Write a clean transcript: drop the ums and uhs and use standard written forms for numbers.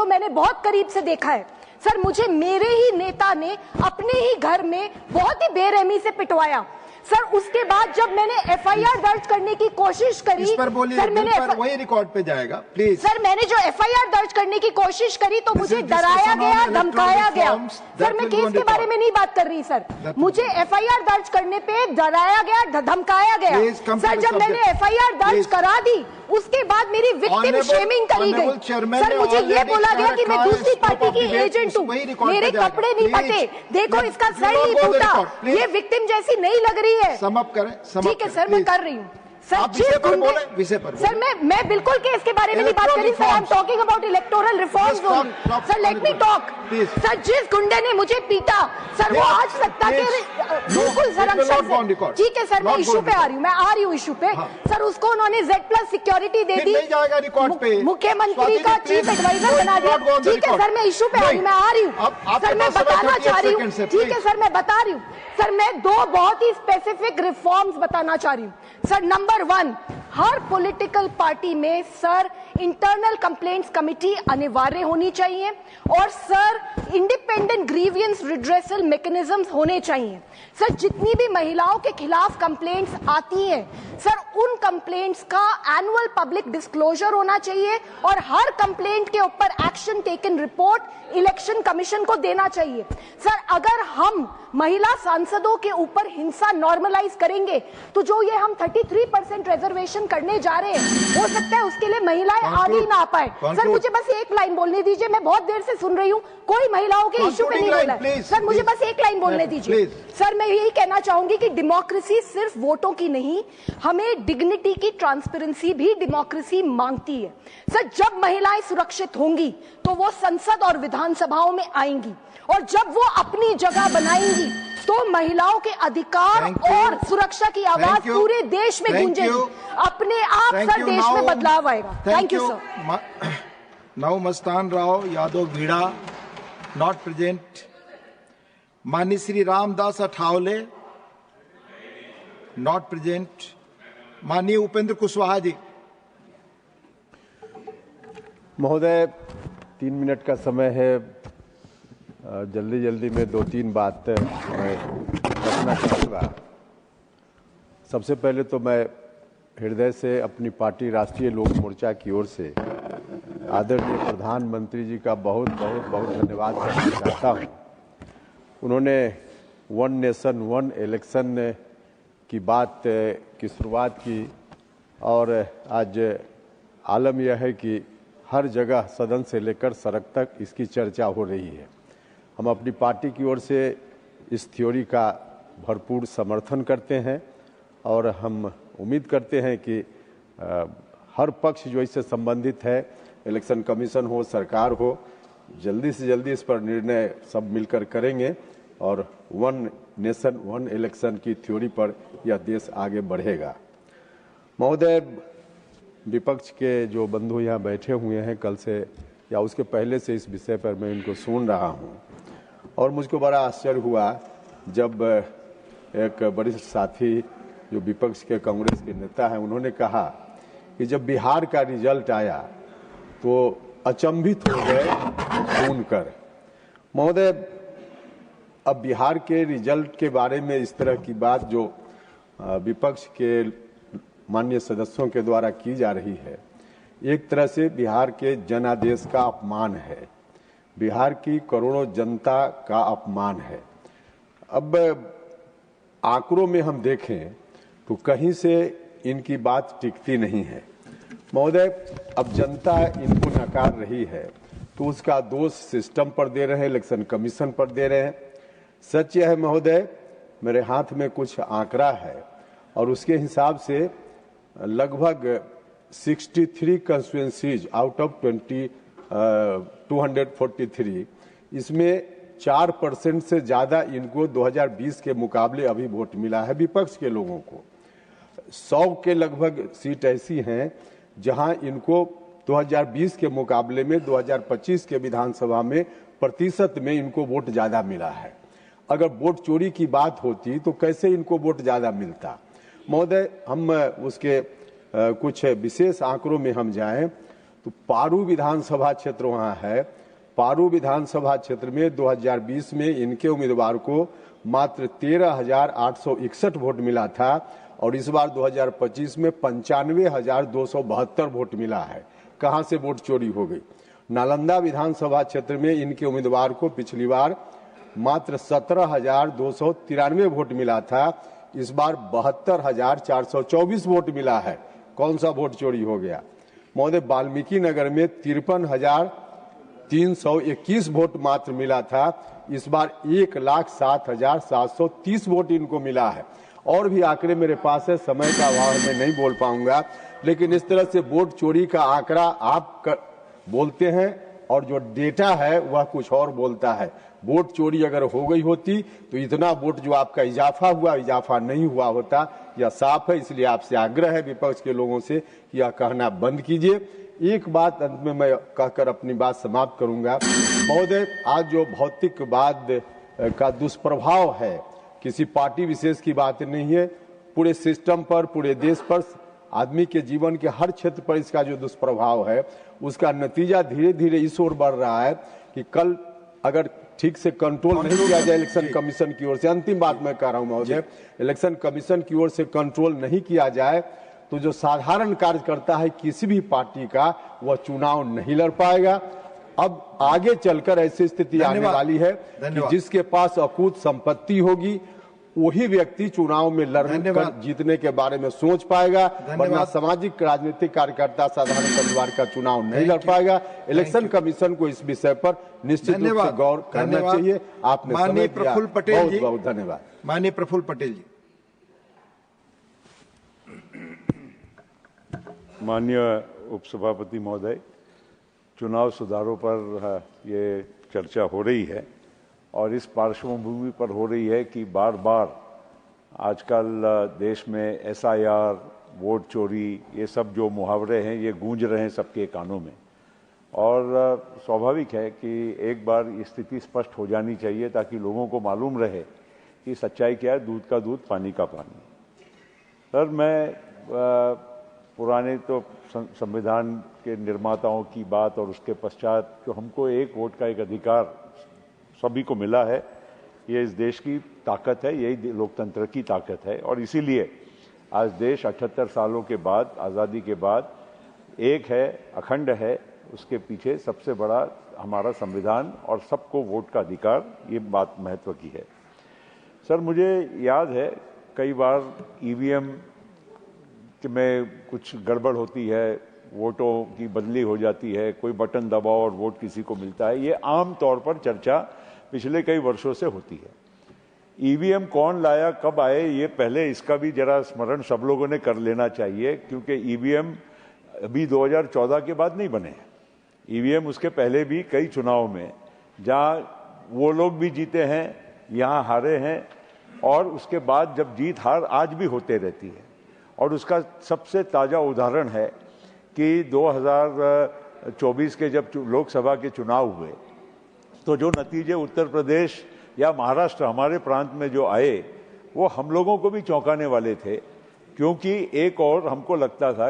तो मैंने बहुत करीब से देखा है सर। मुझे मेरे ही नेता ने अपने ही घर में बहुत ही बेरहमी से पिटवाया सर। उसके बाद जब मैंने एफआईआर दर्ज करने की कोशिश करी, इस पर बोलिए, सर मैंने वही रिकॉर्ड पे जाएगा प्लीज। सर मैंने जो एफआईआर दर्ज करने की कोशिश करी तो मुझे डराया गया, धमकाया गया। सर मैं केस के बारे में नहीं बात कर रही सर, मुझे एफआईआर दर्ज करने पे डराया गया, धमकाया गया। सर जब मैंने एफआईआर दर्ज करा दी उसके बाद मेरी विक्टिम शेमिंग करी गई सर। मुझे ये बोला गया कि मैं दूसरी पार्टी की एजेंट हूँ, मेरे कपड़े नहीं फटे, देखो इसका सर नहीं फूटा, ये विक्टिम जैसी नहीं लग रही है। समाप्त करें। ठीक है सर, मैं कर रही हूँ सर। विषय पर सर मैं बिल्कुल केस के बारे में नहीं बात करी sir. I am talking about electoral reforms only sir. Let me talk sir. जिस गुंडे ने मुझे पीटा सर वो आज सत्ता के बिल्कुल संरक्षण से। ठीक है सर, मैं इशू पे आ रही हूँ, मैं आ रही हूँ इशू पे सर। उसको उन्होंने Z+ सिक्योरिटी दे दी, मुख्यमंत्री का चीफ एडवाइजर बना दिया। ठीक है सर, मैं इशू पे आ रही हूँ, मैं आ रही हूँ सर। मैं बताना चाह रही हूँ, ठीक है सर मैं बता रही हूँ सर। मैं दो बहुत ही स्पेसिफिक रिफॉर्म्स बताना चाह रही हूँ सर। नंबर 1, हर पॉलिटिकल पार्टी में सर इंटरनल कंप्लेंट्स कमिटी अनिवार्य होनी चाहिए और sir independent grievance redressal mechanisms होने चाहिए सर। जितनी भी महिलाओं के खिलाफ कंप्लेंट्स आती हैं सर, उन कंप्लेंट्स का एनुअल पब्लिक डिस्क्लोजर होना चाहिए और हर कंप्लेंट के ऊपर action taken report election commission को देना चाहिए सर। अगर हम महिला सांसदों के ऊपर हिंसा नॉर्मलाइज करेंगे तो जो ये हम 33% रिजर्वेशन करने जा रहे हैं, हो सकता है उसके लिए महिलाएं आगे ही ना आ पाए सर। मुझे बस एक लाइन बोलने दीजिए, मैं बहुत देर से सुन रही हूँ, कोई महिलाओं के इश्यू पे नहीं बोला है सर। मुझे बस एक लाइन बोलने दीजिए सर। मैं यही कहना चाहूंगी कि डेमोक्रेसी सिर्फ वोटों की नहीं, हमें डिग्निटी की ट्रांसपेरेंसी भी डेमोक्रेसी मांगती है सर। जब महिलाएं सुरक्षित होंगी तो वो संसद और विधानसभाओं में आएंगी और जब वो अपनी जगह बनाएंगी तो महिलाओं के अधिकार और सुरक्षा की आवाज पूरे देश में गूंजेगी। अपने आप सर देश में बदलाव आएगा। Thank you sir. Now Mastan Rao Yadav भीड़ा नॉट प्रेजेंट। माननीय श्री रामदास अठावले नॉट प्रेजेंट। माननीय उपेंद्र कुशवाहा जी। महोदय 3 मिनट का समय है, जल्दी जल्दी में 2-3 बात मैं रखना चाहूँगा। सबसे पहले तो मैं हृदय से अपनी पार्टी राष्ट्रीय लोक मोर्चा की ओर से आदरणीय प्रधानमंत्री जी का बहुत बहुत बहुत धन्यवाद करना चाहता हूँ। उन्होंने 1 नेशन 1 इलेक्शन की बात की शुरुआत की और आज आलम यह है कि हर जगह सदन से लेकर सड़क तक इसकी चर्चा हो रही है। हम अपनी पार्टी की ओर से इस थ्योरी का भरपूर समर्थन करते हैं और हम उम्मीद करते हैं कि हर पक्ष जो इससे संबंधित है, इलेक्शन कमीशन हो, सरकार हो, जल्दी से जल्दी इस पर निर्णय सब मिलकर करेंगे और 1 नेशन 1 इलेक्शन की थ्योरी पर यह देश आगे बढ़ेगा। महोदय, विपक्ष के जो बंधु यहाँ बैठे हुए हैं, कल से या उसके पहले से इस विषय पर मैं इनको सुन रहा हूँ और मुझको बड़ा आश्चर्य हुआ जब एक वरिष्ठ साथी जो विपक्ष के कांग्रेस के नेता हैं, उन्होंने कहा कि जब बिहार का रिजल्ट आया तो अचंभित हो गए सुनकर। महोदय, अब बिहार के रिजल्ट के बारे में इस तरह की बात जो विपक्ष के माननीय सदस्यों के द्वारा की जा रही है, एक तरह से बिहार के जनादेश का अपमान है, बिहार की करोड़ों जनता का अपमान है। अब आंकड़ों में हम देखें तो कहीं से इनकी बात टिकती नहीं है। महोदय, अब जनता इनको नकार रही है तो उसका दोष सिस्टम पर दे रहे हैं, इलेक्शन कमीशन पर दे रहे हैं। सच यह है महोदय, मेरे हाथ में कुछ आंकड़ा है और उसके हिसाब से लगभग 63 कंस्टिट्यूएंसीज आउट ऑफ 243, इसमें 4% से ज्यादा इनको 2020 के मुकाबले अभी वोट मिला है विपक्ष के लोगों को। 100 के लगभग सीट ऐसी हैं जहां इनको 2020 के मुकाबले में 2025 के विधानसभा में प्रतिशत में इनको वोट ज्यादा मिला है। अगर वोट चोरी की बात होती तो कैसे इनको वोट ज्यादा मिलता। महोदय, हम उसके कुछ विशेष आंकड़ों में हम जाएं तो पारू विधानसभा क्षेत्र वहां है। पारू विधानसभा क्षेत्र में 2020 में इनके उम्मीदवार को मात्र 13,861 वोट मिला था और इस बार 2025 में 95,272 वोट मिला है। कहां से वोट चोरी हो गई? नालंदा विधानसभा क्षेत्र में इनके उम्मीदवार को पिछली बार मात्र 17,293 वोट मिला था, इस बार 72,424 वोट मिला है। कौन सा वोट चोरी हो गया? महोदय, वाल्मीकि नगर में 53,321 वोट मात्र मिला था, इस बार 1,07,730 वोट इनको मिला है। और भी आंकड़े मेरे पास है, समय का अभाव में नहीं बोल पाऊंगा, लेकिन इस तरह से वोट चोरी का आंकड़ा आप बोलते हैं और जो डेटा है वह कुछ और बोलता है। वोट चोरी अगर हो गई होती तो इतना वोट जो आपका इजाफा नहीं हुआ होता, यह साफ है। इसलिए आपसे आग्रह है विपक्ष के लोगों से कि यह कहना बंद कीजिए। एक बात अंत में मैं कहकर अपनी बात समाप्त करूंगा। महोदय, आज जो भौतिकवाद का दुष्प्रभाव है, किसी पार्टी विशेष की बात नहीं है, पूरे सिस्टम पर, पूरे देश पर, आदमी के जीवन के हर क्षेत्र पर इसका जो दुष्प्रभाव है, उसका नतीजा धीरे धीरे इस ओर बढ़ रहा है कि कल अगर ठीक से कंट्रोल नहीं किया जाए इलेक्शन कमीशन की ओर से, अंतिम बात मैं कह रहा हूं महोदय, इलेक्शन कमीशन की ओर से कंट्रोल नहीं किया जाए तो जो साधारण कार्यकर्ता है किसी भी पार्टी का, वह चुनाव नहीं लड़ पाएगा। अब आगे चलकर ऐसी स्थिति आने वाली है कि जिसके पास अकूत संपत्ति होगी वही व्यक्ति चुनाव में लड़ने कर जीतने के बारे में सोच पाएगा, वरना सामाजिक राजनीतिक कार्यकर्ता साधारण परिवार का चुनाव नहीं लड़ पाएगा। इलेक्शन कमीशन को इस विषय पर निश्चित रूप से गौर करना चाहिए। आपने माननीय प्रफुल्ल पटेल जी, बहुत धन्यवाद। माननीय प्रफुल्ल पटेल जी। माननीय उपसभापति महोदय, चुनाव सुधारों पर ये चर्चा हो रही है और इस पार्श्वभूमि पर हो रही है कि बार बार आजकल देश में SIR, वोट चोरी, ये सब जो मुहावरे हैं ये गूंज रहे हैं सबके कानों में। और स्वाभाविक है कि एक बार स्थिति स्पष्ट हो जानी चाहिए ताकि लोगों को मालूम रहे कि सच्चाई क्या है, दूध का दूध, पानी का पानी। सर, मैं पुराने तो संविधान के निर्माताओं की बात और उसके पश्चात जो हमको एक वोट का एक अधिकार सभी को मिला है, ये इस देश की ताकत है, यही लोकतंत्र की ताकत है। और इसीलिए आज देश 78 सालों के बाद, आज़ादी के बाद एक है, अखंड है, उसके पीछे सबसे बड़ा हमारा संविधान और सबको वोट का अधिकार, ये बात महत्व की है। सर, मुझे याद है कई बार EVM में कुछ गड़बड़ होती है, वोटों की बदली हो जाती है, कोई बटन दबाओ और वोट किसी को मिलता है। ये आम तौर पर चर्चा पिछले कई वर्षों से होती है। EVM कौन लाया, कब आए, ये पहले इसका भी जरा स्मरण सब लोगों ने कर लेना चाहिए, क्योंकि EVM अभी 2014 के बाद नहीं बने हैं। EVM उसके पहले भी कई चुनाव में, जहाँ वो लोग भी जीते हैं, यहाँ हारे हैं, और उसके बाद जब जीत हार आज भी होते रहती है। और उसका सबसे ताज़ा उदाहरण है कि 2024 के जब लोकसभा के चुनाव हुए तो जो नतीजे उत्तर प्रदेश या महाराष्ट्र हमारे प्रांत में जो आए, वो हम लोगों को भी चौंकाने वाले थे, क्योंकि एक और हमको लगता था